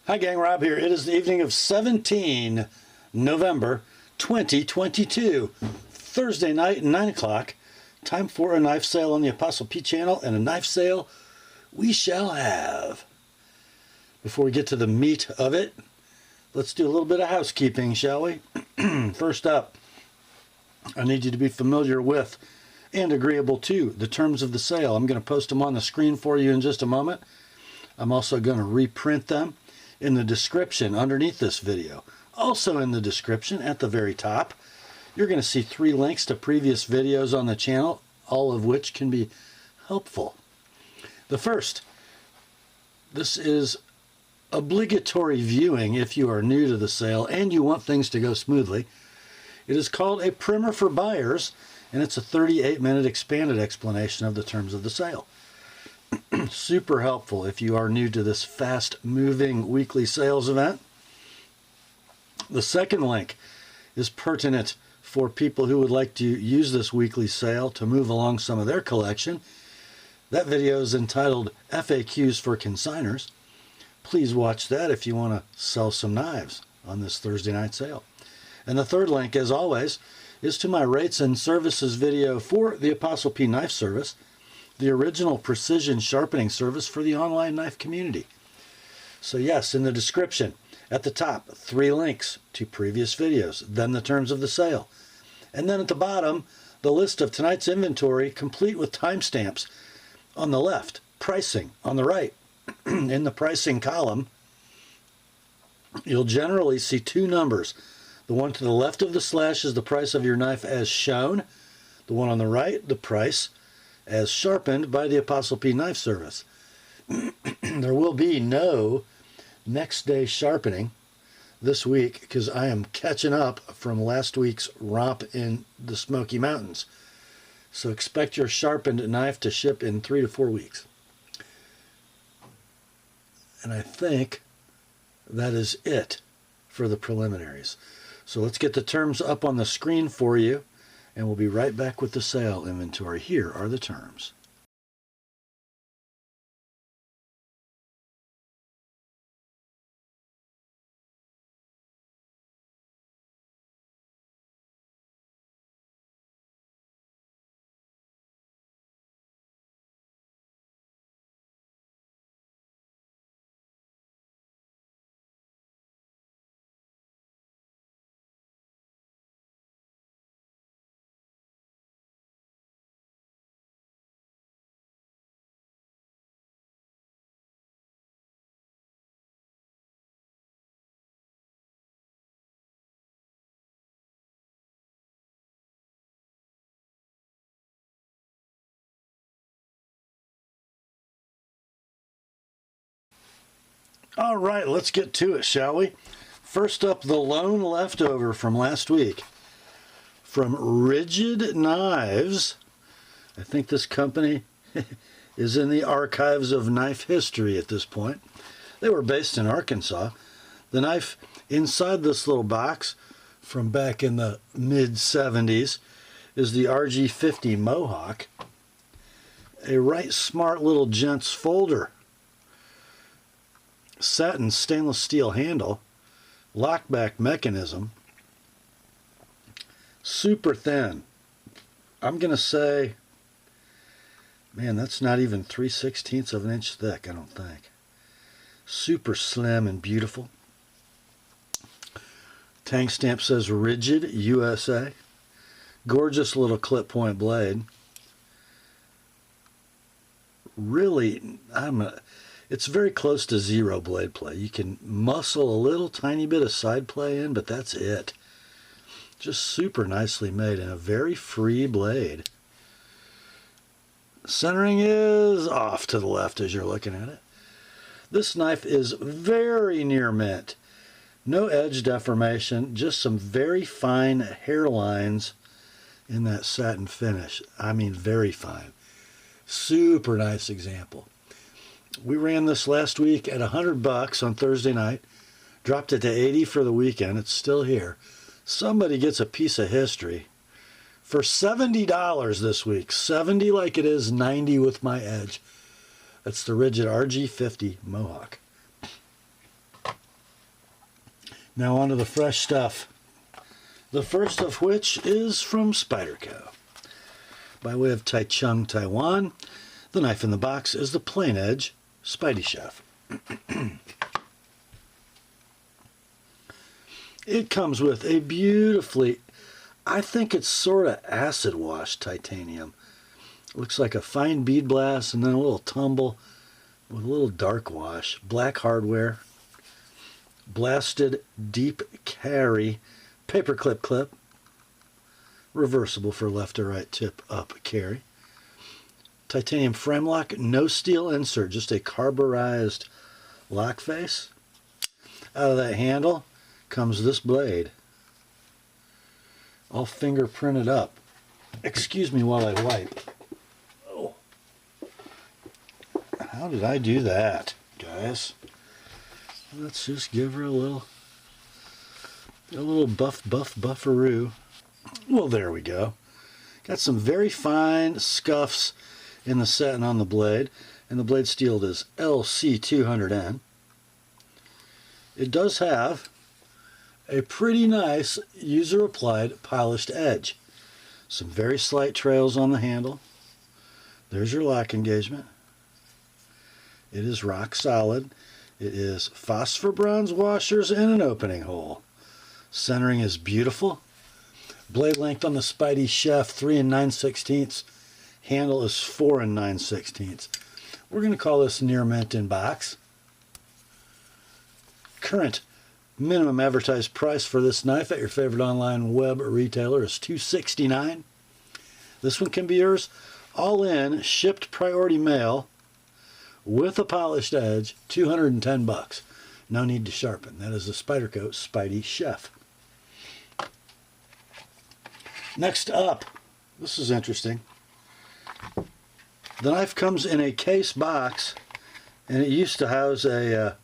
Hi gang, Rob here. It is the evening of 17 November 2022, Thursday night, 9 o'clock. Time for a knife sale on the Apostle P channel, and a knife sale we shall have. Before we get to the meat of it, let's do a little bit of housekeeping, shall we? First up, I need you to be familiar with and agreeable to the terms of the sale. I'm going to post them on the screen for you in just a moment. I'm also going to reprint them in the description underneath this video. Also in the description at the very top, you're going to see 3 links to previous videos on the channel, all of which can be helpful. The first, this is obligatory viewing if you are new to the sale and you want things to go smoothly. It is called a primer for buyers, and it's a 38-minute expanded explanation of the terms of the sale. Super helpful if you are new to this fast-moving weekly sales event. The second link is pertinent for people who would like to use this weekly sale to move along some of their collection. That video is entitled FAQs for Consignors. Please watch that if you want to sell some knives on this Thursday night sale. And the third link, as always, is to my rates and services video for the Apostle P Knife Service, the original precision sharpening service for the online knife community. So yes, in the description at the top, 3 links to previous videos, then the terms of the sale. And then at the bottom, the list of tonight's inventory, complete with timestamps. On the left, pricing. On the right, in the pricing column, you'll generally see 2 numbers. The one to the left of the slash is the price of your knife as shown. The one on the right, the price as sharpened by the Apostle P Knife Service. There will be no next day sharpening this week because I am catching up from last week's romp in the Smoky Mountains. So expect your sharpened knife to ship in 3 to 4 weeks. And I think that is it for the preliminaries. So let's get the terms up on the screen for you, and we'll be right back with the sale inventory. Here are the terms. All right, let's get to it, shall we? First up, the lone leftover from last week. From Rigid Knives. I think this company is in the archives of knife history at this point. They were based in Arkansas. The knife inside this little box from back in the mid-70s is the RG50 Mohawk. A right smart little gent's folder. Satin stainless steel handle, lockback mechanism, super thin. I'm going to say, man, that's not even 3/16 of an inch thick, I don't think. Super slim and beautiful. Tank stamp says Rigid USA. Gorgeous little clip point blade. Really, it's very close to zero blade play. You can muscle a little tiny bit of side play in, but that's it. Just super nicely made and a very free blade. Centering is off to the left as you're looking at it. This knife is very near mint. No edge deformation, just some very fine hairlines in that satin finish. I mean, very fine. Super nice example. We ran this last week at $100 on Thursday night, dropped it to $80 for the weekend. It's still here. Somebody gets a piece of history for $70 this week. 70 like it is, 90 with my edge. That's the Rigid RG50 Mohawk. Now on to the fresh stuff. The first of which is from Spyderco. By way of Taichung, Taiwan, the knife in the box is the plain edge Spydie Chef. It comes with a beautifully, I think it's sort of acid washed titanium. Looks like a fine bead blast and then a little tumble with a little dark wash. Black hardware, blasted deep carry, paperclip clip, reversible for left or right tip up carry. Titanium frame lock, no steel insert, just a carburized lock face. Out of that handle comes this blade, all fingerprinted up. Excuse me while I wipe. Oh. How did I do that, guys? Let's just give her a little buffaroo. Well, there we go. Got some very fine scuffs in the satin on the blade, and the blade steel is LC200N. It does have a pretty nice user-applied polished edge. Some very slight trails on the handle. There's your lock engagement. It is rock solid. It is phosphor bronze washers and an opening hole. Centering is beautiful. Blade length on the Spydie Chef 3 9/16. Handle is 4 9/16. We're going to call this near mint in box. Current minimum advertised price for this knife at your favorite online web retailer is $269. This one can be yours all in, shipped priority mail with a polished edge, $210. No need to sharpen. That is the Spyderco Spydie Chef. Next up, this is interesting. The knife comes in a case box, and it used to house a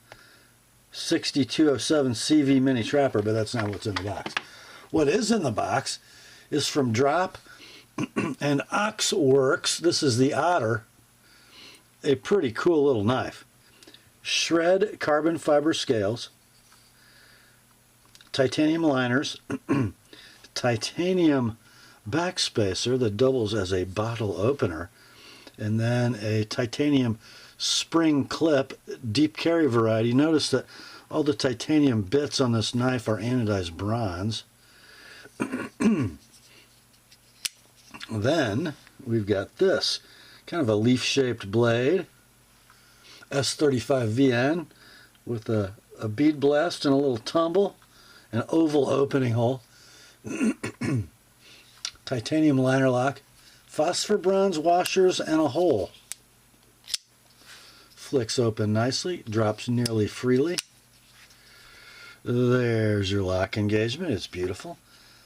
6207 CV mini trapper, but that's not what's in the box. What is in the box is from Drop and Ochs Worx. This is the Otter, a pretty cool little knife. Shred carbon fiber scales, titanium liners, titanium backspacer that doubles as a bottle opener, and then a titanium spring clip, deep carry variety. Notice that all the titanium bits on this knife are anodized bronze. Then we've got this kind of a leaf-shaped blade, S35VN, with a bead blast and a little tumble, an oval opening hole, titanium liner lock, phosphor bronze washers, and a hole. Flicks open nicely, drops nearly freely. There's your lock engagement. It's beautiful.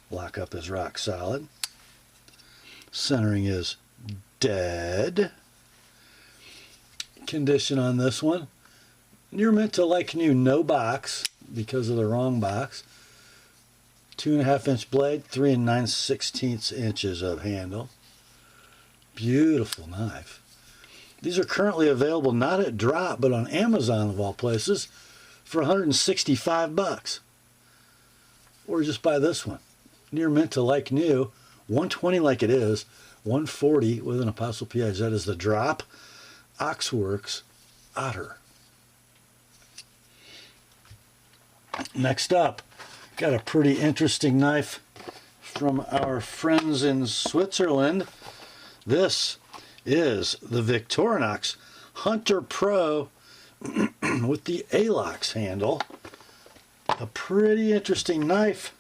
Lockup is rock solid. Centering is dead. Condition on this one, you're meant to like new, no box because of the wrong box. 2.5 inch blade, 3 9/16 inches of handle. Beautiful knife. These are currently available not at Drop, but on Amazon of all places for $165. Or just buy this one. Near mint to like new, $120 like it is, $140 with an TheApostleP edge. That is the Drop Ochs Worx Otter. Next up, got a pretty interesting knife from our friends in Switzerland. This is the Victorinox Hunter Pro with the Alox handle. A pretty interesting knife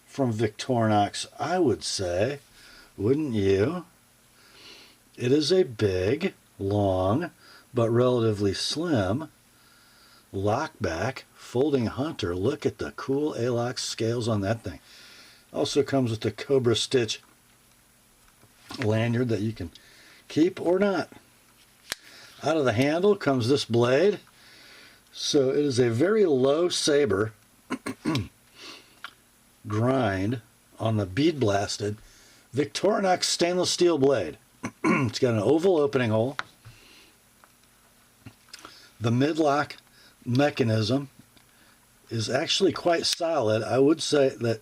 from Victorinox, I would say. Wouldn't you? It is a big, long, but relatively slim lockback folding hunter. Look at the cool Alox scales on that thing. Also comes with the Cobra Stitch lanyard that you can keep or not. Out of the handle comes this blade. So it is a very low saber grind on the bead blasted Victorinox stainless steel blade. It's got an oval opening hole. The mid-lock mechanism is actually quite solid. I would say that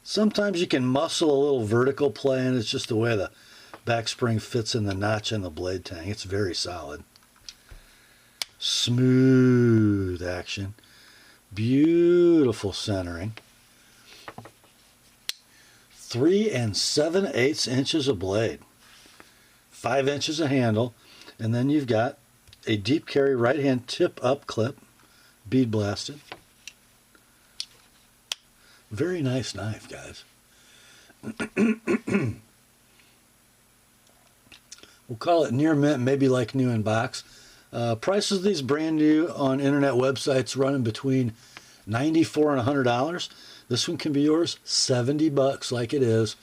sometimes you can muscle a little vertical play, and it's just the way the back spring fits in the notch in the blade tang. It's very solid. Smooth action. Beautiful centering. 3 7/8 inches of blade. 5 inches of handle. And then you've got a deep carry right hand tip up clip. Bead blasted. Very nice knife, guys. We'll call it near mint, maybe like new in box. Prices of these brand new on internet websites running between $94 and $100. This one can be yours, $70 like it is,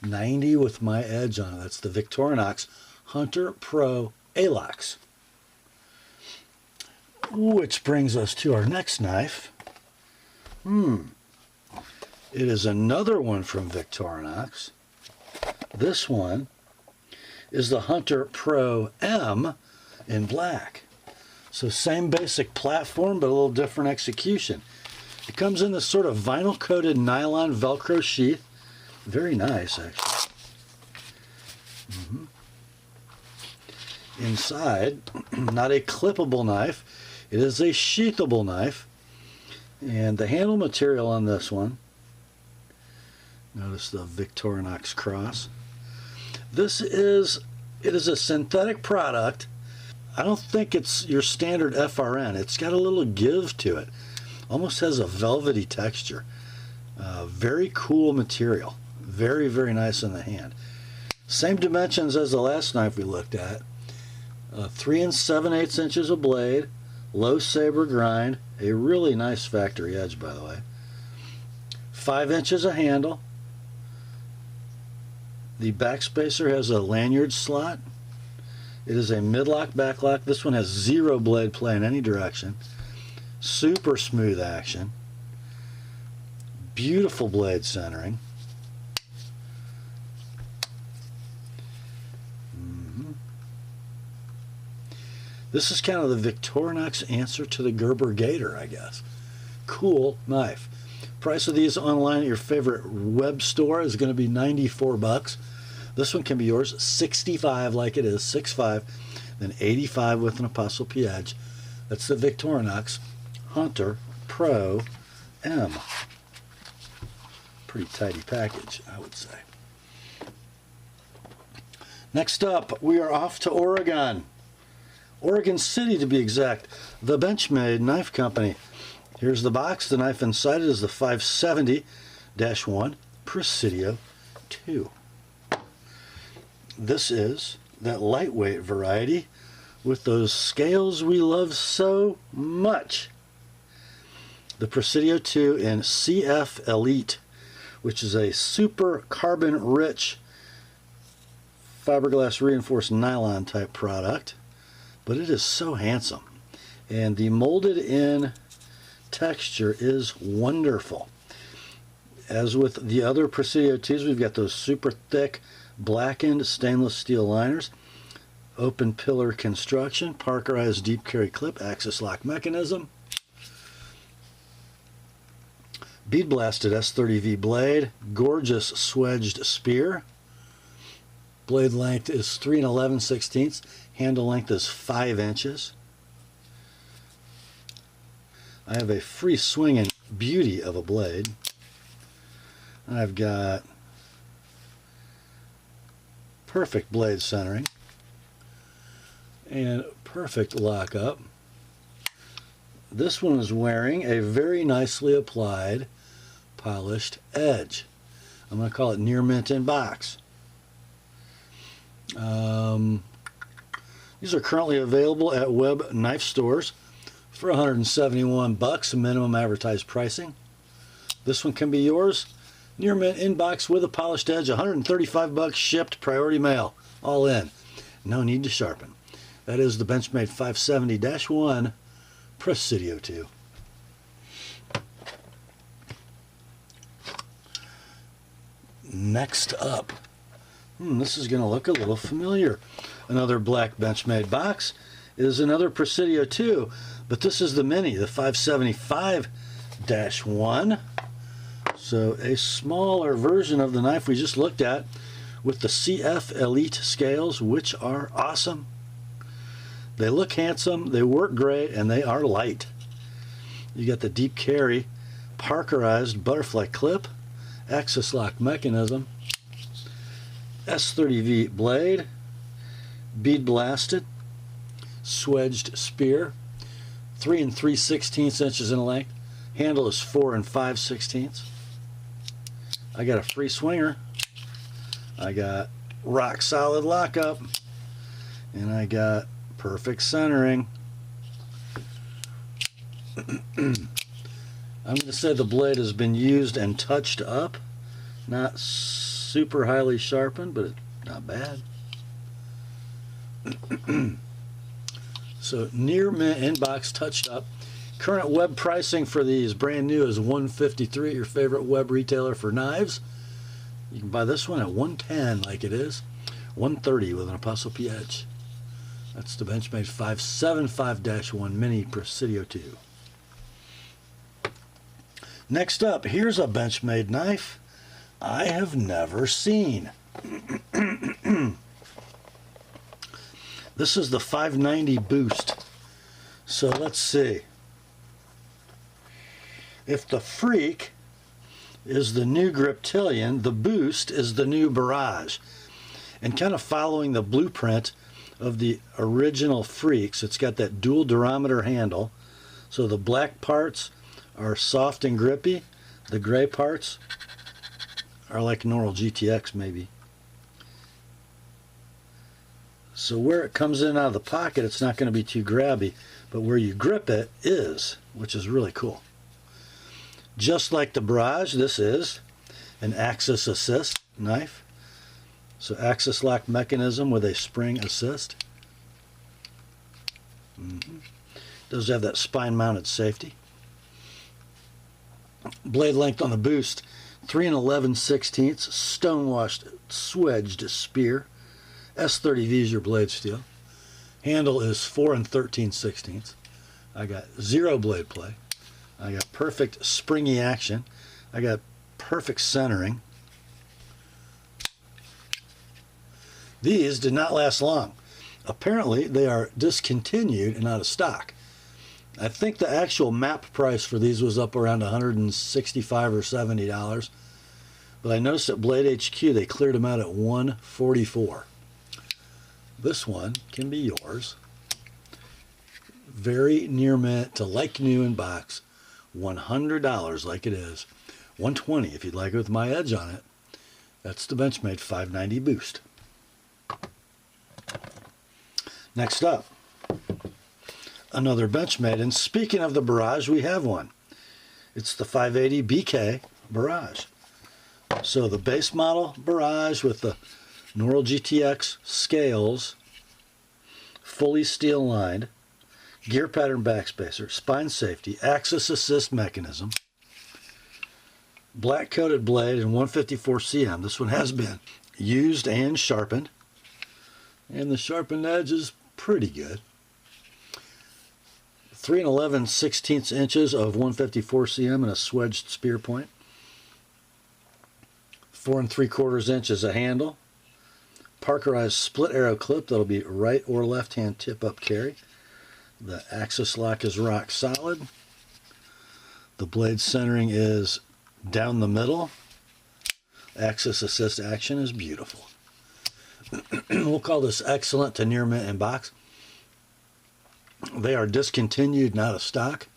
$90 with my edge on it. That's the Victorinox Hunter Pro Alox. Which brings us to our next knife. It is another one from Victorinox. This one is the Hunter Pro M in black. So same basic platform, but a little different execution. It comes in this sort of vinyl coated nylon Velcro sheath. Very nice, actually. Inside, not a clippable knife. It is a sheathable knife. And the handle material on this one, notice the Victorinox cross. It is a synthetic product. I don't think it's your standard FRN. It's got a little give to it. Almost has a velvety texture. Very cool material. Very, very nice in the hand. Same dimensions as the last knife we looked at. 3 7/8 inches of blade. Low saber grind. A really nice factory edge, by the way. 5 inches of handle. The backspacer has a lanyard slot. It is a midlock backlock. This one has 0 blade play in any direction. Super smooth action. Beautiful blade centering. This is kind of the Victorinox answer to the Gerber Gator, I guess. Cool knife. Price of these online at your favorite web store is going to be $94. This one can be yours, $65 like it is, $65, then $85 with an Apostle P edge. That's the Victorinox Hunter Pro M. Pretty tidy package, I would say. Next up, we are off to Oregon. Oregon City, to be exact. The Benchmade Knife Company. Here's the box. The knife inside it is the 570-1 Presidio 2. This is that lightweight variety with those scales we love so much. The Presidio 2 in CF Elite, which is a super carbon rich fiberglass reinforced nylon type product. But it is so handsome. And the molded in texture is wonderful. As with the other Presidio 2s, we've got those super thick blackened stainless steel liners, open pillar construction, Parkerized deep carry clip, axis lock mechanism, bead blasted S30V blade, gorgeous swedged spear. Blade length is 3 11/16. Handle length is 5 inches. I have a free swinging beauty of a blade. I've got perfect blade centering and perfect lockup. This one is wearing a very nicely applied polished edge. I'm going to call it near mint in box. These are currently available at web knife stores for $171, minimum advertised pricing. This one can be yours, near mint inbox with a polished edge, $135 shipped, priority mail, all in. No need to sharpen. That is the Benchmade 570-1 Presidio 2. Next up, this is going to look a little familiar. Another black Benchmade box, is another Presidio 2, but this is the mini, the 575-1. So a smaller version of the knife we just looked at with the CF Elite scales, which are awesome. They look handsome, they work great, and they are light. You got the deep carry, Parkerized butterfly clip, axis lock mechanism, S30V blade, bead blasted, swedged spear, 3 3/16 inches in length. Handle is 4 5/16. I got a free swinger. I got rock solid lockup, and I got perfect centering. I'm going to say the blade has been used and touched up. Not super highly sharpened, but it's not bad. So near mint inbox touched up. Current web pricing for these brand new is $153 at your favorite web retailer for knives. You can buy this one at $110 like it is. $130 with an Apostle P edge. That's the Benchmade 575-1 Mini Presidio 2. Next up, here's a Benchmade knife I have never seen. This is the 590 Boost. So let's see. If the Freak is the new Griptilian, the Boost is the new Barrage. And kind of following the blueprint of the original Freaks, it's got that dual durometer handle. So the black parts are soft and grippy. The gray parts are like normal GTX maybe. So where it comes in out of the pocket, it's not going to be too grabby, but where you grip it is, which is really cool. Just like the Barrage, this is an axis assist knife. So axis lock mechanism with a spring assist. Does have that spine mounted safety. Blade length on the Boost, 3 11/16, stonewashed swedged spear. S30V is your blade steel. Handle is 4 13/16. I got zero blade play. I got perfect springy action. I got perfect centering. These did not last long. Apparently they are discontinued and out of stock. I think the actual map price for these was up around $165 or $70. But I noticed at Blade HQ they cleared them out at $144. This one can be yours. Very near mint to like new in box. $100 like it is. $120 if you'd like it with my edge on it. That's the Benchmade 590 Boost. Next up, another Benchmade, and speaking of the Barrage, we have one. It's the 580 BK Barrage. So the base model Barrage with the Normal GTX scales, fully steel lined, gear pattern backspacer, spine safety, axis assist mechanism, black coated blade and 154 cm. This one has been used and sharpened, and the sharpened edge is pretty good. 3 11/16 inches of 154 cm and a swedged spear point. 4 3/4 inches a handle. Parkerized split arrow clip that'll be right or left hand tip up carry. The axis lock is rock solid. The blade centering is down the middle. Axis assist action is beautiful. We'll call this excellent to near mint in box. They are discontinued and out of stock.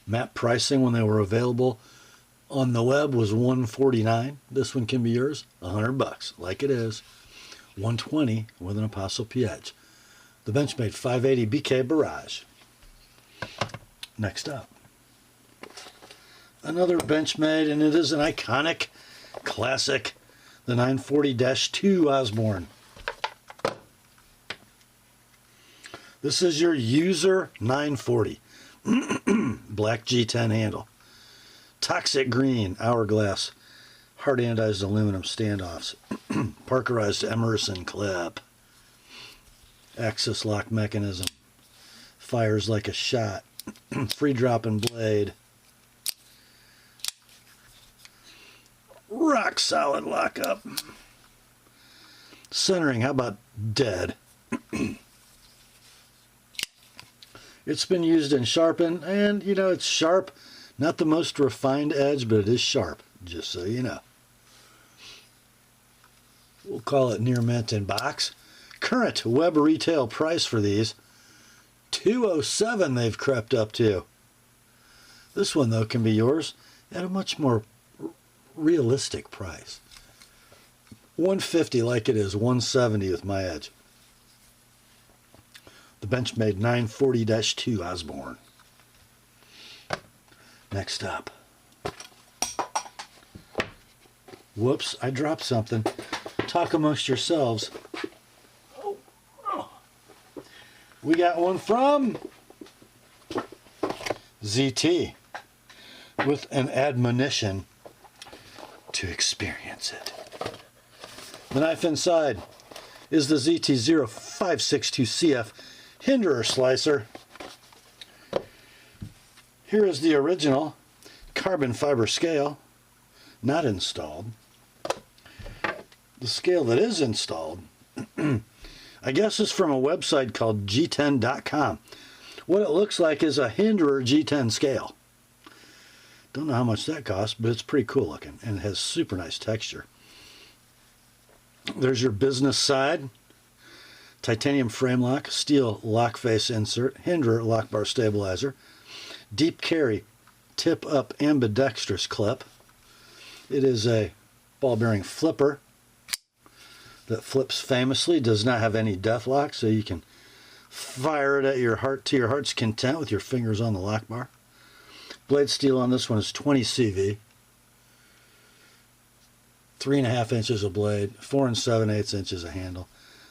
Map pricing when they were available on the web was $149. This one can be yours, $100 like it is. $120 with an Apostle P edge. The Benchmade 580 BK Barrage. Next up, another Benchmade, and it is an iconic classic, the 940-2 Osborne. This is your user 940. Black G10 handle. Toxic green hourglass hard anodized aluminum standoffs. Parkerized Emerson clip. Axis lock mechanism. Fires like a shot. Free dropping blade. Rock solid lockup. Centering, how about dead? It's been used in sharpen, and you know, it's sharp. Not the most refined edge, but it is sharp, just so you know. We'll call it near mint in box. Current web retail price for these, $207 they've crept up to. This one, though, can be yours at a much more realistic price. $150 like it is, $170 with my edge. The Benchmade 940-2 Osborne. Next up. Whoops, I dropped something. Talk amongst yourselves. We got one from ZT with an admonition to experience it. The knife inside is the ZT0562CF Hinderer Slicer. Here is the original carbon fiber scale, not installed. The scale that is installed, I guess, is from a website called G10.com. What it looks like is a Hinderer G10 scale. Don't know how much that costs, but it's pretty cool looking, and it has super nice texture. There's your business side. Titanium frame lock, steel lock face insert, Hinderer lock bar stabilizer, deep carry tip up ambidextrous clip. It is a ball bearing flipper that flips famously, does not have any death lock, so you can fire it at your heart to your heart's content with your fingers on the lock bar. Blade steel on this one is 20 CV. 3.5 inches of blade, 4 7/8 inches of handle.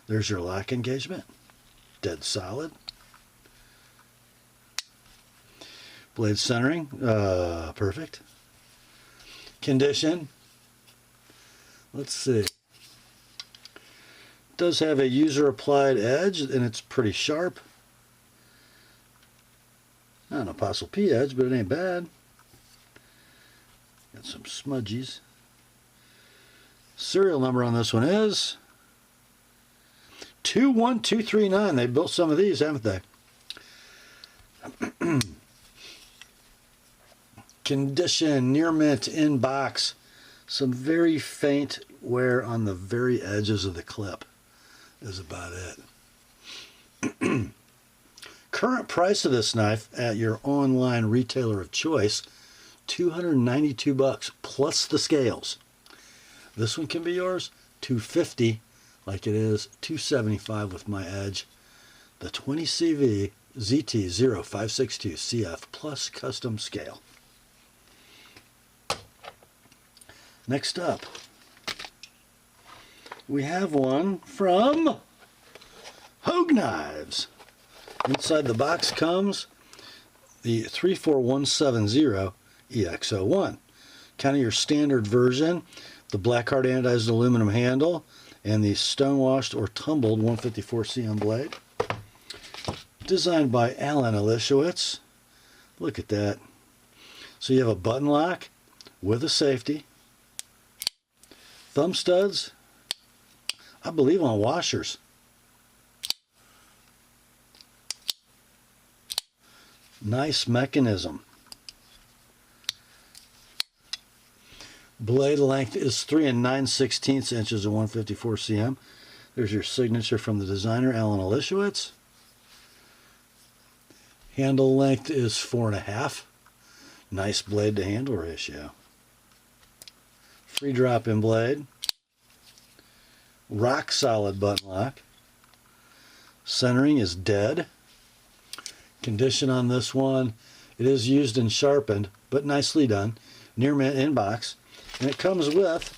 There's your lock engagement. Dead solid. Blade centering, perfect. Condition, let's see. It does have a user applied edge, and it's pretty sharp. Not an Apostle P edge, but it ain't bad. Got some smudgies. Serial number on this one is 21239. They built some of these, haven't they? Condition, near mint, in box. Some very faint wear on the very edges of the clip is about it. Current price of this knife at your online retailer of choice, $292 plus the scales. This one can be yours, $250 like it is, $275 with my edge. The 20 CV ZT0562CF plus custom scale. Next up, we have one from Hogue Knives. Inside the box comes the 34170 EX01. Kind of your standard version, the black hard anodized aluminum handle, and the stonewashed or tumbled 154 cm blade. Designed by Alan Elishowitz. Look at that. So you have a button lock with a safety. Thumb studs, I believe on washers. Nice mechanism. Blade length is 3 9/16 inches of 154 cm. There's your signature from the designer, Alan Elishowitz. Handle length is 4.5. Nice blade to handle ratio. Free drop in blade. Rock solid button lock. Centering is dead. Condition on this one, it is used and sharpened, but nicely done. Near mint in box. And it comes with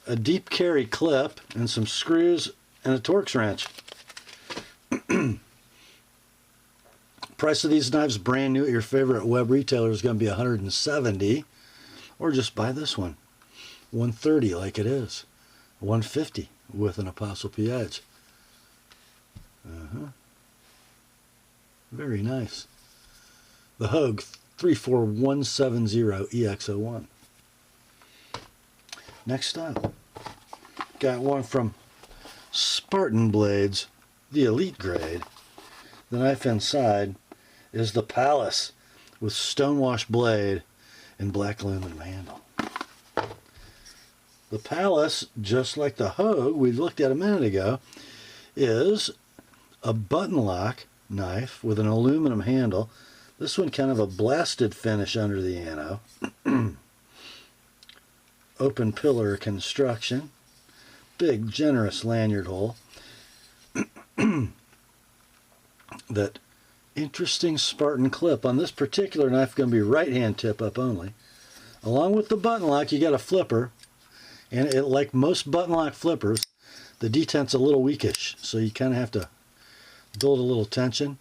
a deep carry clip and some screws and a Torx wrench. Price of these knives brand new at your favorite web retailer is going to be $170, or just buy this one, $130 like it is, $150 with an Apostle P edge. Very nice. The Hogue 34170 EX01. Next up, got one from Spartan Blades, the Elite grade. The knife inside is the Pallas with stonewash blade and black aluminum handle. The Pallas, just like the Hogue we looked at a minute ago, is a button lock knife with an aluminum handle. This one kind of a blasted finish under the ano. Open pillar construction. Big, generous lanyard hole. That interesting Spartan clip. On this particular knife, going to be right-hand tip up only. Along with the button lock, you got a flipper. And it, like most button lock flippers, the detent's a little weakish. So you kind of have to build a little tension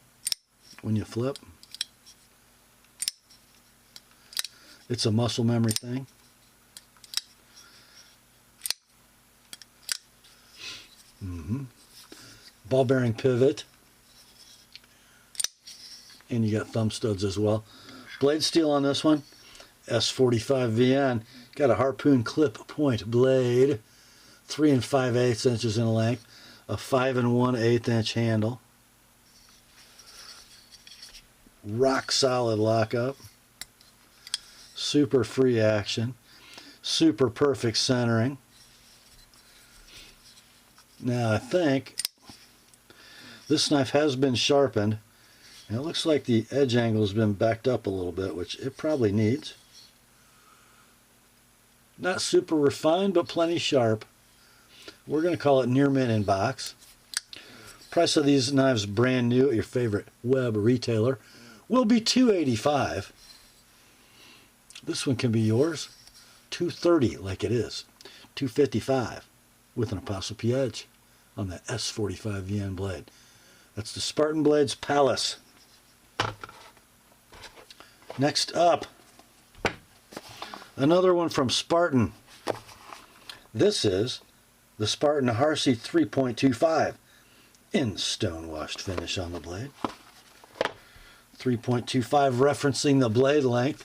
when you flip. It's a muscle memory thing. Ball bearing pivot. And you got thumb studs as well. Blade steel on this one. S45 VN. Got a harpoon clip point blade. 3 5/8 inches in length. A 5 1/8 inch handle. Rock solid lockup. Super free action. Super perfect centering. Now I think this knife has been sharpened. And it looks like the edge angle has been backed up a little bit, which it probably needs. Not super refined, but plenty sharp. We're going to call it near mint in box. Price of these knives brand new at your favorite web retailer will be $285. This one can be yours. $230 like it is. $255 with an ApostleP edge on that S45 VN blade. That's the Spartan Blades Pallas. Next up, another one from Spartan. This is the Spartan Harsey 3.25 in stonewashed finish on the blade. 3.25 referencing the blade length.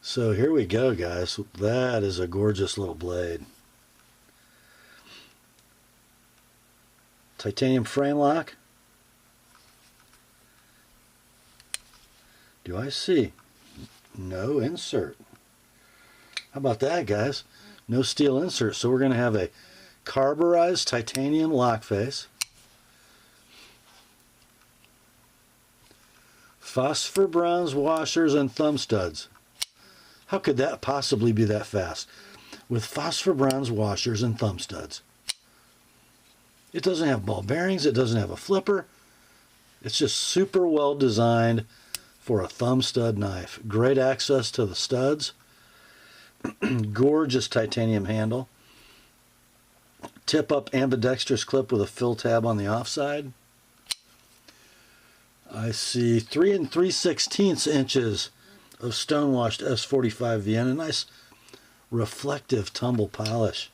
So here we go, guys. That is a gorgeous little blade. Titanium frame lock. Do I see? No insert. How about that, guys? No steel insert. So we're going to have a carburized titanium lock face. Phosphor bronze washers and thumb studs. How could that possibly be that fast? With phosphor bronze washers and thumb studs. It doesn't have ball bearings. It doesn't have a flipper. It's just super well designed for a thumb stud knife. Great access to the studs. Gorgeous titanium handle. Tip up ambidextrous clip with a fill tab on the offside. I see 3 3/16 inches of stonewashed S45 VN. A nice reflective tumble polish.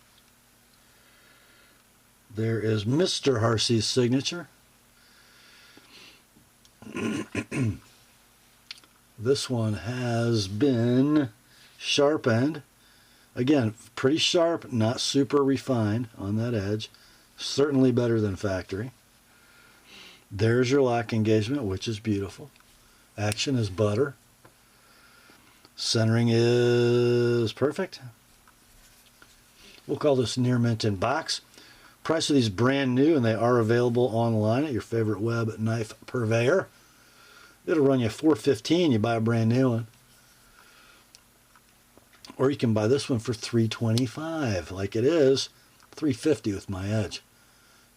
There is Mr. Harsey's signature. This one has been sharpened. Again, pretty sharp, not super refined on that edge. Certainly better than factory. There's your lock engagement, which is beautiful. Action is butter. Centering is perfect. We'll call this near mint in box. Price of these brand new, and they are available online at your favorite web knife purveyor. It'll run you $415. You buy a brand new one. Or you can buy this one for $325, like it is. $350 with my edge.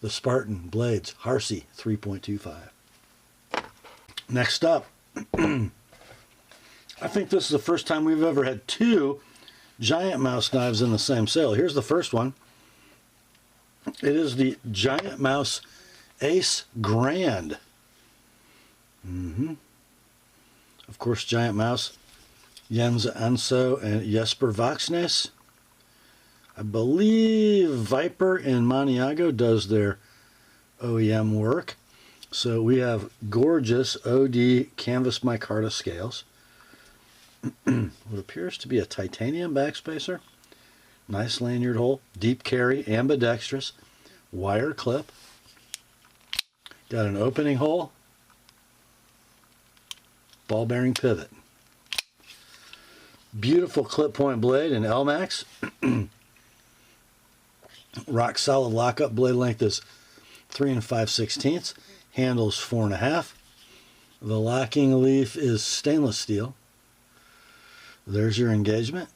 The Spartan Blades Harsey 3.25. Next up, I think this is the first time we've ever had two Giant Mouse knives in the same sale. Here's the first one. It is the Giant Mouse Ace Grand. Of course, Giant Mouse, Jens Anso and Jesper Voxnes. I believe Viper in Maniago does their OEM work. So we have gorgeous OD canvas micarta scales. What appears to be a titanium backspacer. Nice lanyard hole. Deep carry, ambidextrous. Wire clip. Got an opening hole. Ball bearing pivot. Beautiful clip point blade in Elmax. Rock solid lockup. Blade length is 3 5/16. Handles 4 1/2. The locking leaf is stainless steel. There's your engagement.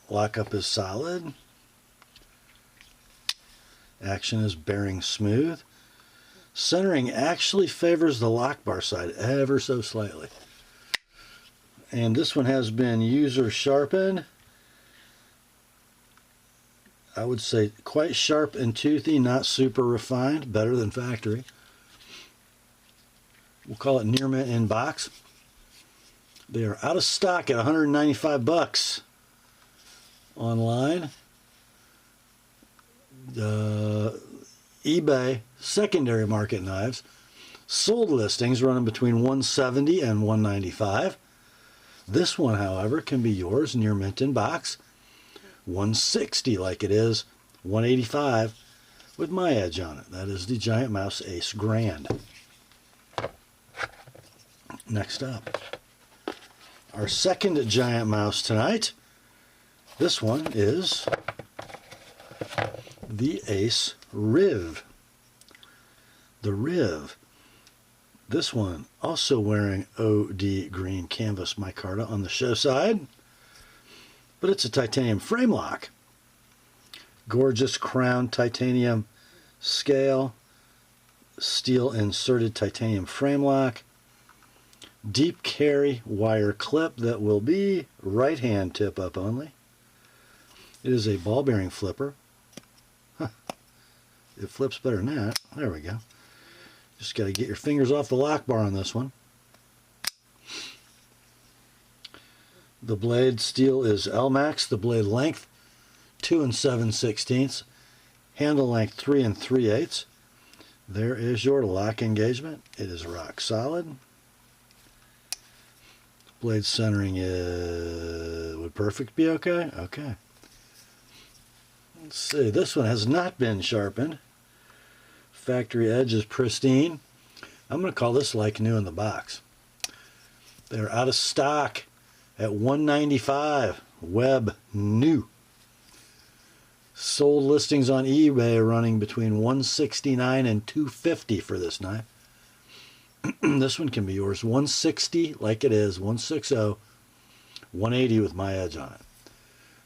Lockup is solid. Action is bearing smooth. Centering actually favors the lock bar side ever so slightly. And this one has been user sharpened. I would say quite sharp and toothy, not super refined, better than factory. We'll call it near mint in box. They are out of stock at $195 online. eBay secondary market knives. Sold listings running between $170 and $195. This one, however, can be yours near mint in box. $160 like it is, $185 with my edge on it. That is the Giant Mouse Ace Grand. Next up, our second Giant Mouse tonight. This one is the Ace Riv. The Riv. This one also wearing OD green canvas micarta on the show side, but it's a titanium frame lock. Gorgeous crown titanium scale, steel inserted titanium frame lock, deep carry wire clip that will be right hand tip up only. It is a ball bearing flipper. Huh. It flips better than that. There we go. Just got to get your fingers off the lock bar on this one. The blade steel is Elmax. The blade length 2 7/16. Handle length 3 3/8. There is your lock engagement. It is rock solid. Blade centering would perfect be okay? Okay. Let's see. This one has not been sharpened. Factory edge is pristine. I'm going to call this like new in the box. They're out of stock at $195. Web new. Sold listings on eBay are running between $169 and $250 for this knife. This one can be yours. $160 like it is. $160. $180 with my edge on it.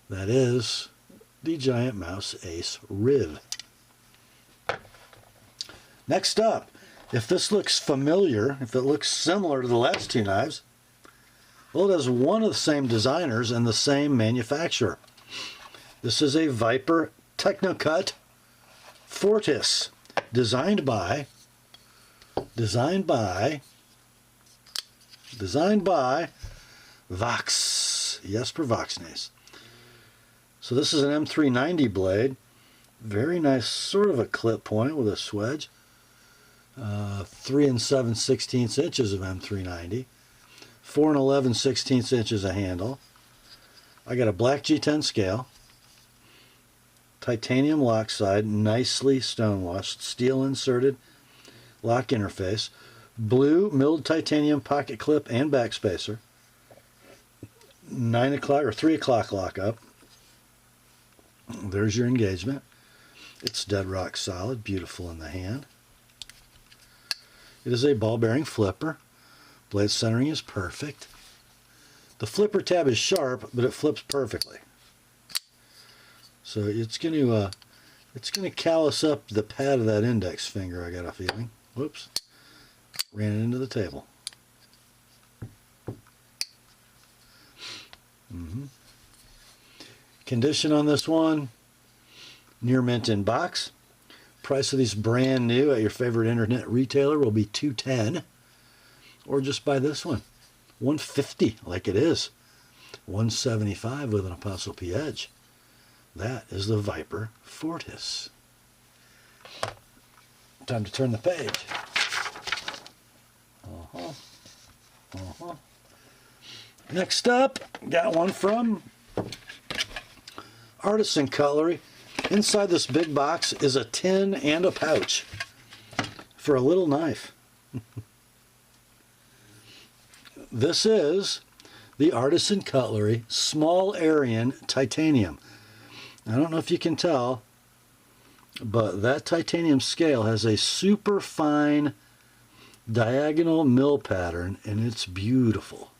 That is the Giant Mouse Ace Riv. Next up, if this looks familiar, if it looks similar to the last two knives, well, it has one of the same designers and the same manufacturer. This is a Viper Technocut Fortis, designed by Vox. Yes, for Voxnace. So this is an M390 blade. Very nice, sort of a clip point with a swedge. 3 7/16 inches of M390. 4 11/16 inches of handle. I got a black G10 scale. Titanium lock side, nicely stonewashed, steel inserted lock interface. Blue milled titanium pocket clip and backspacer. 9 o'clock or 3 o'clock lockup. There's your engagement. It's dead rock solid, beautiful in the hand. It is a ball bearing flipper. Blade centering is perfect. The flipper tab is sharp, but it flips perfectly. So it's going to callus up the pad of that index finger, I got a feeling. Whoops. Ran it into the table. Condition on this one, near mint in box. Price of these brand new at your favorite internet retailer will be $210, or just buy this one, $150 like it is, $175 with an ApostleP edge. That is the Viper Fortis. Time to turn the page. Well, next up, got one from Artisan Cutlery. Inside this big box is a tin and a pouch for a little knife. This is the Artisan Cutlery Small Arion Titanium. I don't know if you can tell, but that titanium scale has a super fine diagonal mill pattern, and it's beautiful.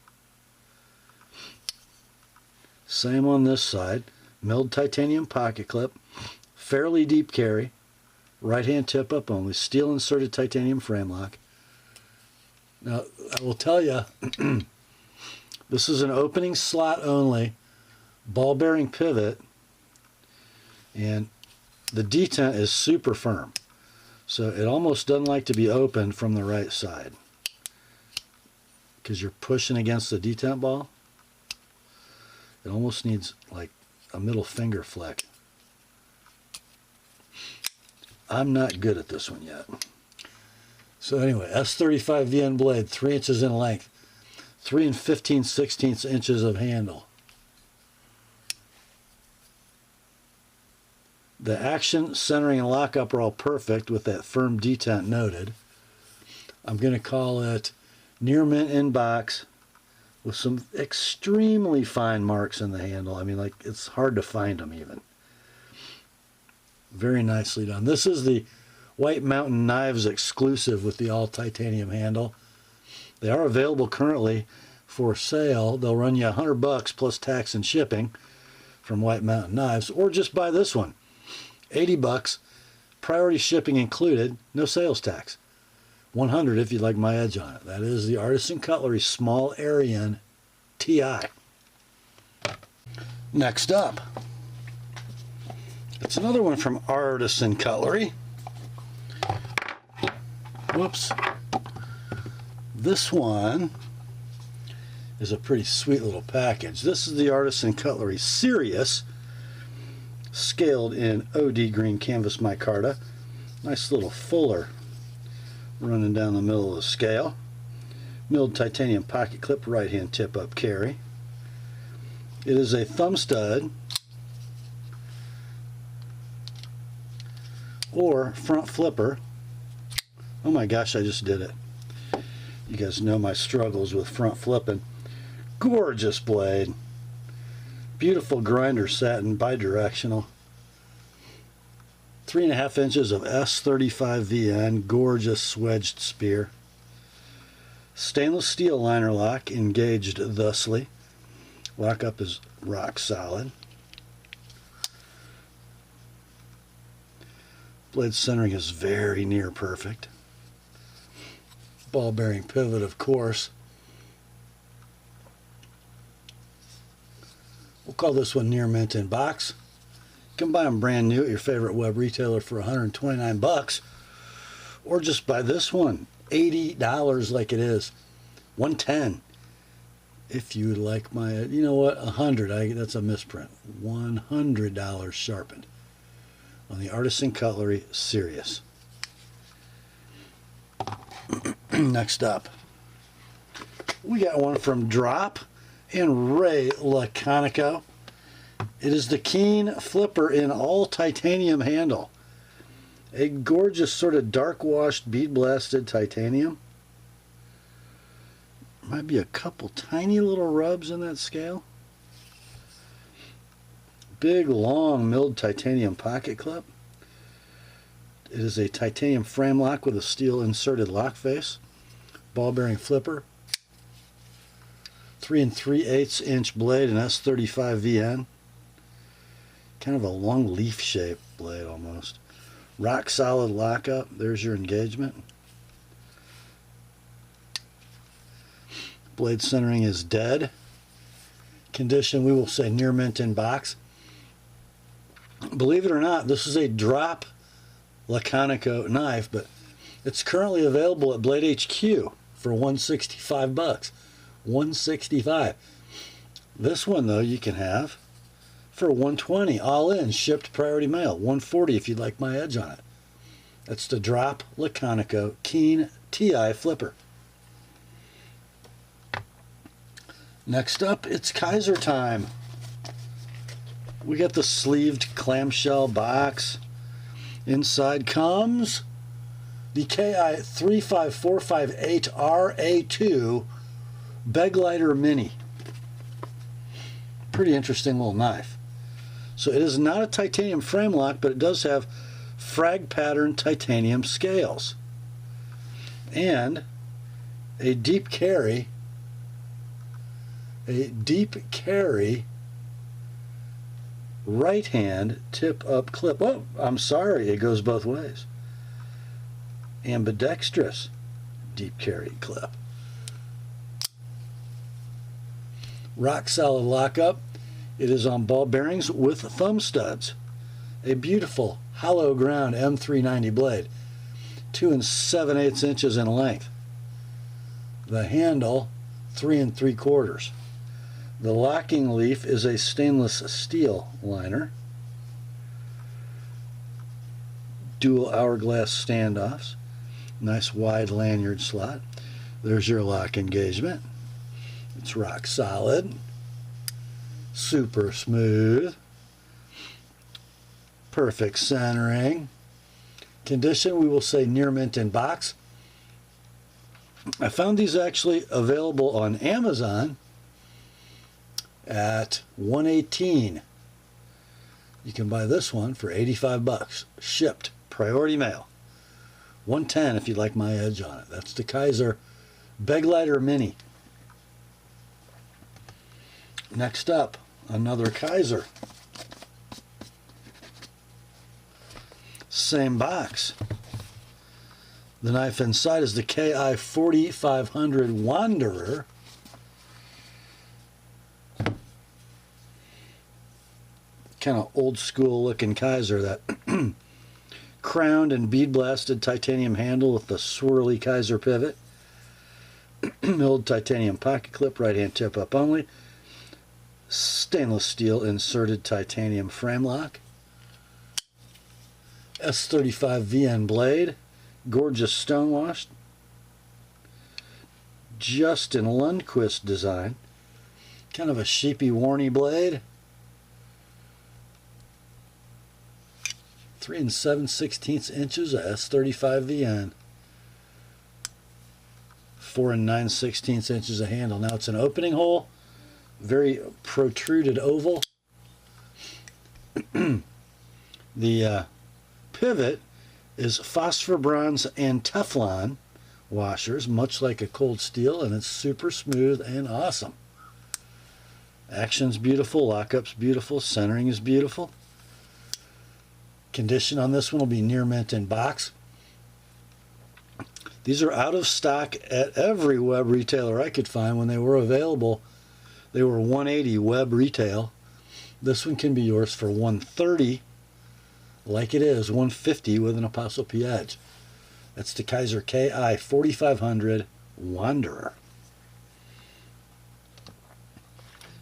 Same on this side. Milled titanium pocket clip, fairly deep carry, right hand tip up only, steel inserted titanium frame lock. Now, I will tell you, this is an opening slot only, ball bearing pivot, and the detent is super firm. So it almost doesn't like to be opened from the right side because you're pushing against the detent ball. It almost needs like a middle finger flick. I'm not good at this one yet. So anyway, S35 VN blade, 3 inches in length, 3 15/16 inches of handle. The action, centering, and lockup are all perfect with that firm detent noted. I'm going to call it near mint in box with some extremely fine marks in the handle. I mean, like, it's hard to find them even. Very nicely done. This is the White Mountain Knives exclusive with the all titanium handle. They are available currently for sale. They'll run you $100 plus tax and shipping from White Mountain Knives, or just buy this one. $80, priority shipping included, no sales tax. $100 if you'd like my edge on it. That is the Artisan Cutlery Small Arion TI. Next up, it's another one from Artisan Cutlery. Whoops. This one is a pretty sweet little package. This is the Artisan Cutlery Serious, scaled in OD green canvas micarta. Nice little fuller running down the middle of the scale. Milled titanium pocket clip, right hand tip up carry. It is a thumb stud or front flipper. Oh my gosh, I just did it. You guys know my struggles with front flipping. Gorgeous blade. Beautiful grinder satin, bidirectional. 3.5 inches of S35 VN, gorgeous wedged spear. Stainless steel liner lock, engaged thusly. Lockup is rock solid. Blade centering is very near perfect. Ball bearing pivot, of course. We'll call this one near mint in box. You can buy them brand new at your favorite web retailer for $129, or just buy this one, $80 like it is, $110. If you would like my, you know what, $100. That's a misprint. $100 sharpened on the Artisan Cutlery Serious. Next up, we got one from Drop and Ray Laconico. It is the Keen Flipper in all titanium handle. A gorgeous sort of dark washed bead blasted titanium. Might be a couple tiny little rubs in that scale. Big long milled titanium pocket clip. It is a titanium frame lock with a steel inserted lock face. Ball bearing flipper. 3 3/8 inch blade, an S35 VN. Kind of a long leaf shaped blade almost. Rock solid lockup. There's your engagement. Blade centering is dead. Condition, we will say near mint in box. Believe it or not, this is a Drop Laconico knife, but it's currently available at Blade HQ for $165. $165. This one though you can have for $120 all in, shipped priority mail. $140 if you'd like my edge on it. That's the Drop Laconico Keen TI Flipper. Next up, it's Kaiser time. We got the sleeved clamshell box. Inside comes the KI 35458RA2 Beg Lighter Mini. Pretty interesting little knife. So it is not a titanium frame lock, but it does have frag pattern titanium scales. And a deep carry right hand tip up clip. Oh, I'm sorry, it goes both ways. Ambidextrous deep carry clip. Rock solid lockup. It is on ball bearings with thumb studs. A beautiful hollow ground M390 blade, 2 7/8 inches in length. The handle 3 3/4. The locking leaf is a stainless steel liner. Dual hourglass standoffs. Nice wide lanyard slot. There's your lock engagement. It's rock solid. Super smooth. Perfect centering. Condition, we will say near mint in box. I found these actually available on Amazon at $118. You can buy this one for $85, shipped, priority mail. $110 if you'd like my edge on it. That's the Kaiser Beg Lighter Mini. Next up, another Kaiser. Same box. The knife inside is the KI 4500 Wanderer. Kind of old school looking Kaiser, that crowned and bead blasted titanium handle with the swirly Kaiser pivot. Milled titanium pocket clip, right hand tip up only. Stainless steel inserted titanium frame lock. S35 VN blade, gorgeous stonewashed. Justin Lundquist design. Kind of a sheepy, warny blade. 3 7/16 inches of S35 VN. 4 9/16 inches of handle. Now it's an opening hole, very protruded oval. The pivot is phosphor bronze and Teflon washers, much like a cold steel, and it's super smooth and awesome. Action's beautiful, lockup's beautiful, centering is beautiful. Condition on this one will be near mint in box. These are out of stock at every web retailer I could find. When they were available, they were $180 web retail. This one can be yours for $130, like it is, $150 with an Apostle P edge. That's the Kaiser KI 4500 Wanderer.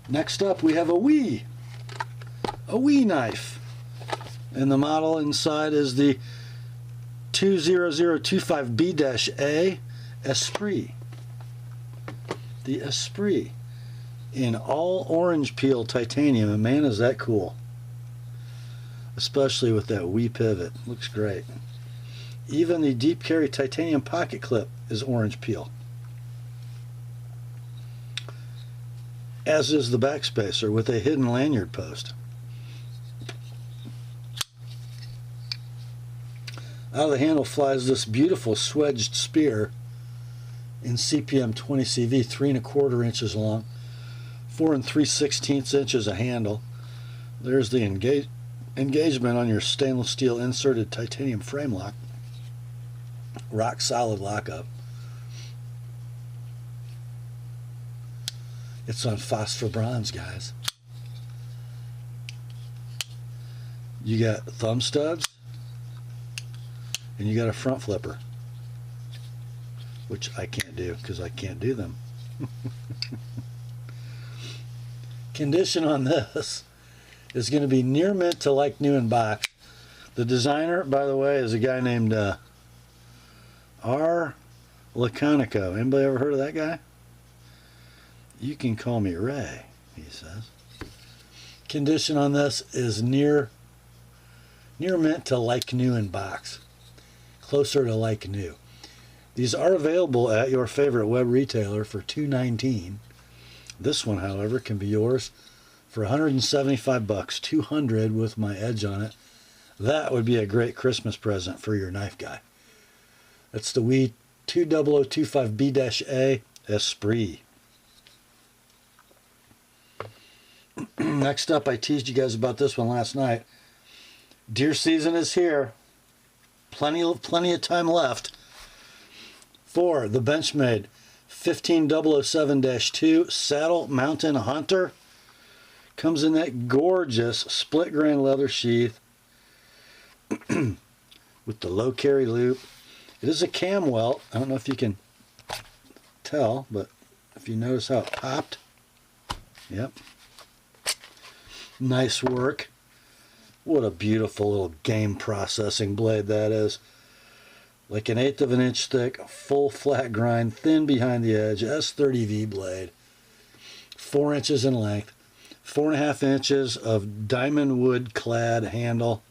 Next up, we have a wee knife. And the model inside is the 20025B-A Esprit. The Esprit in all orange peel titanium, and man is that cool. Especially with that wee pivot. Looks great. Even the deep carry titanium pocket clip is orange peel. As is the backspacer with a hidden lanyard post. Out of the handle flies this beautiful swedged spear in CPM 20 CV, 3 1/4 inches long, 4 3/16 inches a handle. There's the engagement on your stainless steel inserted titanium frame lock. Rock solid lockup. It's on phosphor bronze, guys. You got thumb studs. And you got a front flipper, which I can't do because I can't do them. Condition on this is going to be near mint to like new in box. The designer, by the way, is a guy named R. Laconico. Anybody ever heard of that guy? You can call me Ray, he says. Condition on this is near mint to like new in box. Closer to like new. These are available at your favorite web retailer for $2.19. This one, however, can be yours for $175, $200 with my edge on it. That would be a great Christmas present for your knife guy. That's the WE 20025B-A Esprit. Next up, I teased you guys about this one last night. Deer season is here. Plenty of time left for the Benchmade 15007-2 Saddle Mountain Hunter. Comes in that gorgeous split grain leather sheath with the low carry loop. It is a cam welt. I don't know if you can tell, but if you notice how it popped. Yep. Nice work. What a beautiful little game processing blade that is. Like 1/8 of an inch thick, full flat grind, thin behind the edge, S30V blade. 4 inches in length. 4.5 inches of diamond wood clad handle.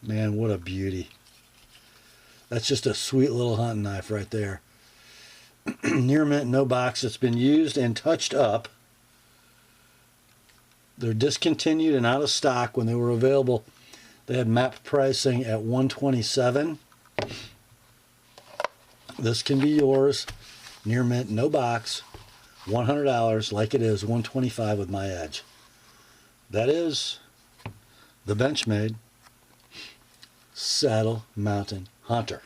Man, what a beauty. That's just a sweet little hunting knife right there. Near mint, no box. It's been used and touched up. They're discontinued and out of stock. When they were available, they had mapped pricing at $127. This can be yours. Near mint, no box. $100 like it is, $125 with my edge. That is the Benchmade Saddle Mountain Hunter.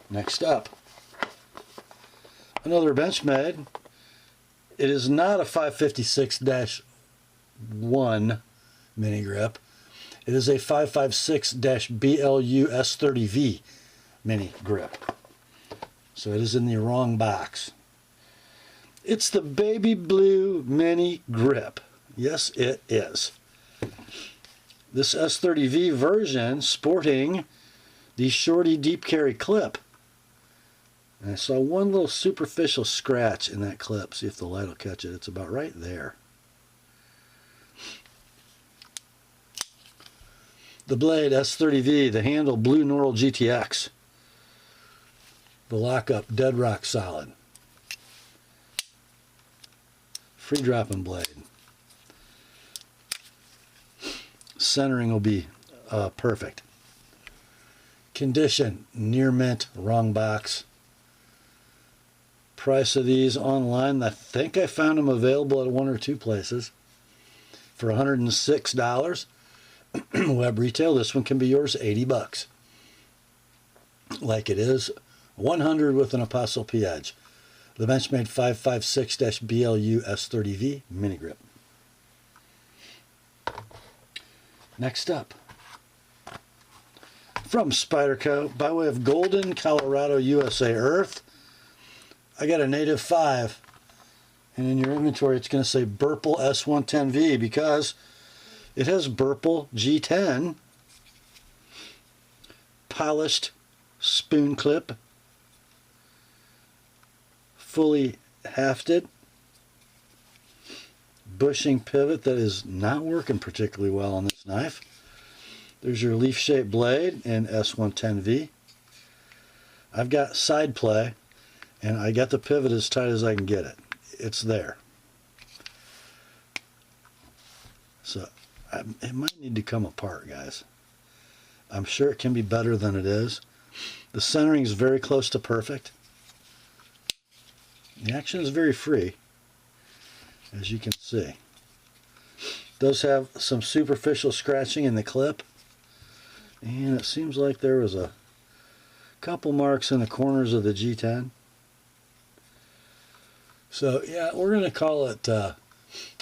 Next up, another Benchmade. It is not a 556-1 mini grip. It is a 556-BLU S30V mini grip. So it is in the wrong box. It's the baby blue mini grip. Yes, it is. This S30V version sporting the shorty deep carry clip. And I saw one little superficial scratch in that clip. See if the light will catch it. It's about right there. The blade S30V, the handle blue Norl GTX. The lockup dead rock solid. Free dropping blade. Centering will be perfect. Condition, near mint, wrong box. Price of these online, I think I found them available at 1 or 2 places for $106. Web retail, this one can be yours, $80. Like it is, $100 with an ApostleP edge. The Benchmade 556-BLU S30V mini grip. Next up, from Spyderco, by way of Golden, Colorado, USA Earth, I got a native 5, and in your inventory it's going to say Burple S110V because it has Burple G10 polished spoon clip, fully hafted, bushing pivot that is not working particularly well on this knife. There's your leaf-shaped blade in S110V. I've got side play, and I got the pivot as tight as I can get it. It's there. So it might need to come apart, guys. I'm sure it can be better than it is. The centering is very close to perfect. The action is very free, as you can see. It does have some superficial scratching in the clip, and it seems like there was a couple marks in the corners of the G10. So yeah, we're going to call it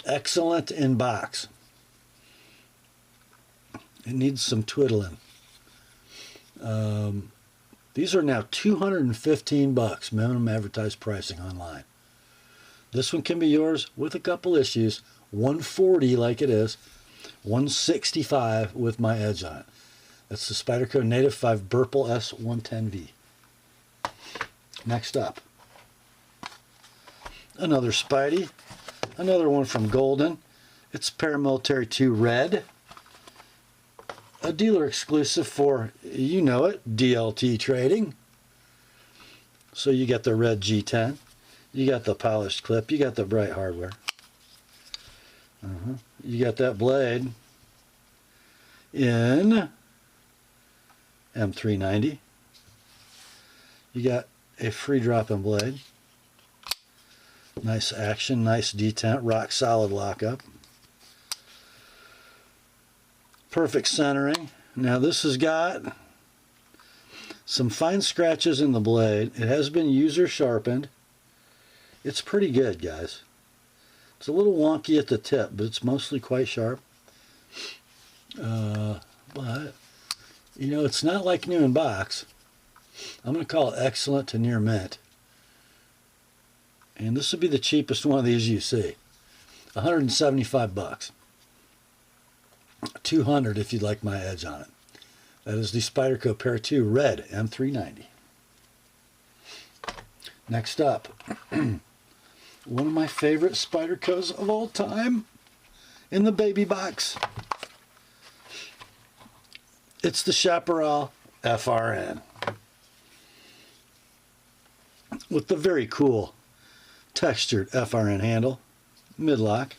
excellent in box. It needs some twiddling. These are now $215 minimum advertised pricing online. This one can be yours with a couple issues. $140 like it is, $165 with my edge on it. That's the Spyderco Native 5 Burple S110V. Next up, Another Spydie. Another one from Golden. It's Paramilitary 2 Red. A dealer exclusive for, you know it, DLT trading. So you got the red G10. You got the polished clip. You got the bright hardware. You got that blade in M390. You got a free dropping blade. Nice action, nice detent, rock solid lockup. Perfect centering. Now this has got some fine scratches in the blade. It has been user sharpened. It's pretty good, guys. It's a little wonky at the tip, but it's mostly quite sharp. But, you know, it's not like new in box. I'm going to call it excellent to near mint. And this would be the cheapest one of these you see. 175 bucks. 200 if you'd like my edge on it. That is the Spyderco Pair 2 Red M390. Next up, one of my favorite Spydercos of all time in the baby box. It's the Chaparral FRN with the very cool textured FRN handle, midlock,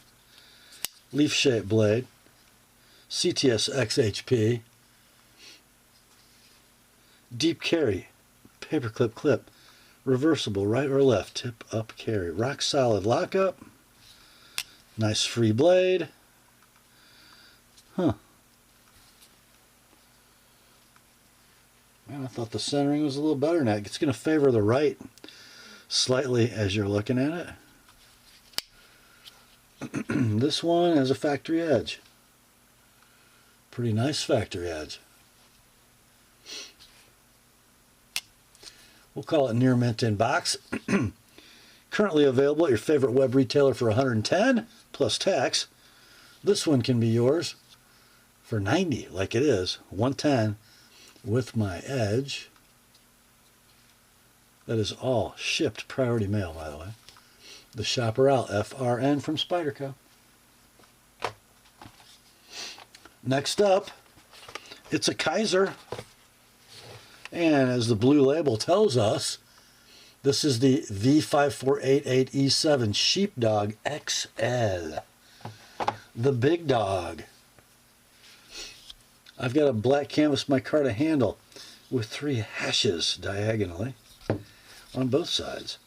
leaf-shaped blade, CTS XHP, deep carry, paperclip clip, reversible right or left, tip up carry, rock solid lockup, nice free blade. Man, I thought the centering was a little better than that. It's going to favor the right slightly as you're looking at it. This one has a factory edge. Pretty nice factory edge. We'll call it near mint in box. Currently available at your favorite web retailer for $110 plus tax. This one can be yours for $90, like it is, $110 with my edge. That is all shipped priority mail, by the way. The Chaparral FRN from Spyderco. Next up, it's a Kaiser. And as the blue label tells us, this is the V5488E7 Sheepdog XL. The big dog. I've got a black canvas micarta handle with 3 hashes diagonally on both sides.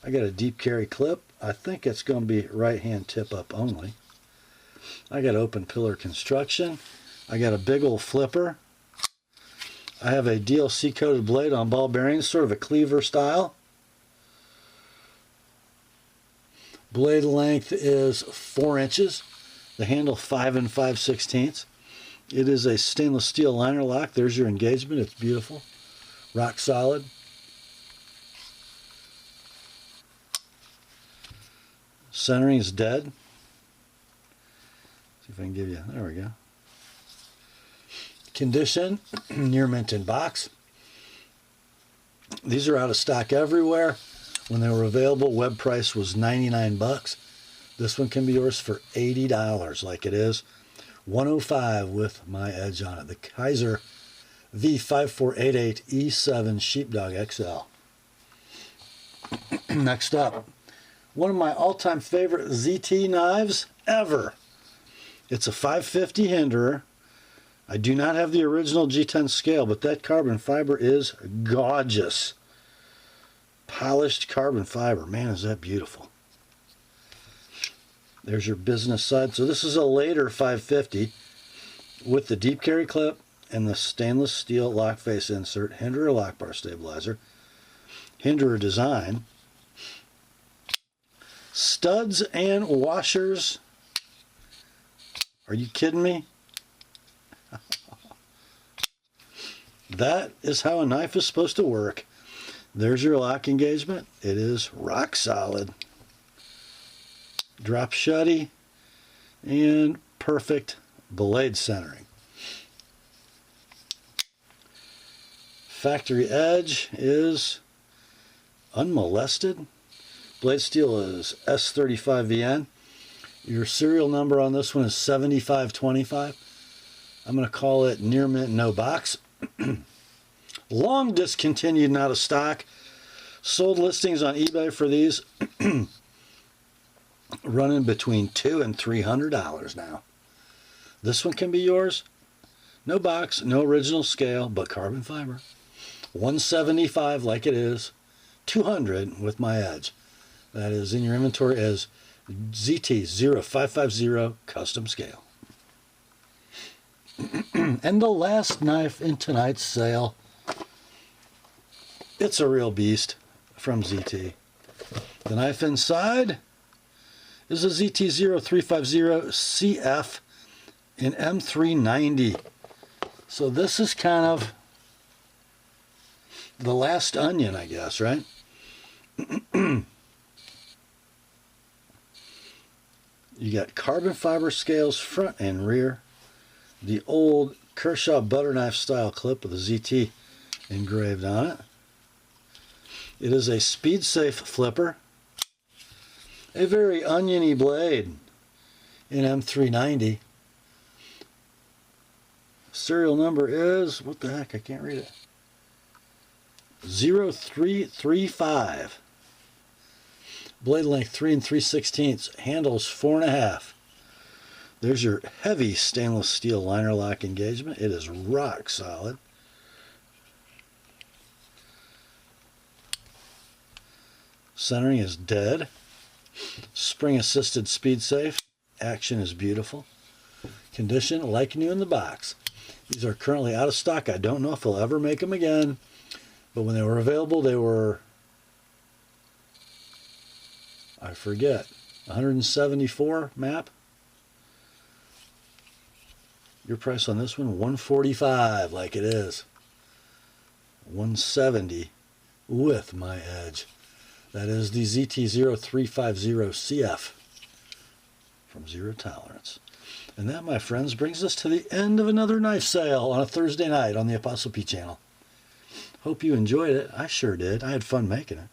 I got a deep carry clip. I think it's going to be right hand tip up only. I got open pillar construction. I got a big old flipper. I have a DLC coated blade on ball bearings, sort of a cleaver style. Blade length is 4 inches. The handle 5 5/16. It is a stainless steel liner lock. There's your engagement. It's beautiful. Rock solid. Centering is dead. See if I can give you, there we go. Condition, near mint in box. These are out of stock everywhere. When they were available, web price was 99 bucks. This one can be yours for $80, like it is. 105 with my edge on it. The Kaiser V5488E7 Sheepdog XL. Next up, one of my all-time favorite ZT knives ever. It's a 550 Hinderer. I do not have the original G10 scale, but that carbon fiber is gorgeous. Polished carbon fiber. Man, is that beautiful. There's your business side. So this is a later 550 with the deep carry clip and the stainless steel lock face insert, Hinderer lock bar stabilizer, Hinderer design, studs and washers. Are you kidding me? That is how a knife is supposed to work. There's your lock engagement. It is rock solid. Drop shutty and perfect blade centering. Factory edge is unmolested. Blade steel is S35VN. Your serial number on this one is 7525. I'm going to call it near mint, no box. Long discontinued and out of stock. Sold listings on eBay for these running between $200 and $300 now. This one can be yours. No box, no original scale, but carbon fiber. 175 like it is. 200 with my edge. That is in your inventory as ZT0550 custom scale. And the last knife in tonight's sale. It's a real beast from ZT. The knife inside is a ZT0350 CF in M390. So this is kind of the last onion, I guess, right? You got carbon fiber scales front and rear. The old Kershaw butter knife style clip with a ZT engraved on it. It is a speed safe flipper. A very oniony blade in M390. Serial number is, what the heck, I can't read it. 0335. Blade length 3 3/16. Handles 4.5. There's your heavy stainless steel liner lock engagement. It is rock solid. Centering is dead. Spring assisted speed safe. Action is beautiful. Condition like new in the box. These are currently out of stock. I don't know if they'll ever make them again. But when they were available, they were, I forget, 174 map. Your price on this one, $145 like it is. $170 with my edge. That is the ZT0350 CF from Zero Tolerance. And that, my friends, brings us to the end of another knife sale on a Thursday night on the Apostle P channel. Hope you enjoyed it. I sure did. I had fun making it.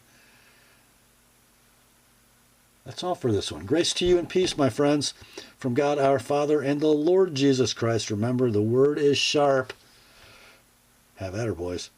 That's all for this one. Grace to you and peace, my friends, from God our Father and the Lord Jesus Christ. Remember, the word is sharp. Have at her, boys.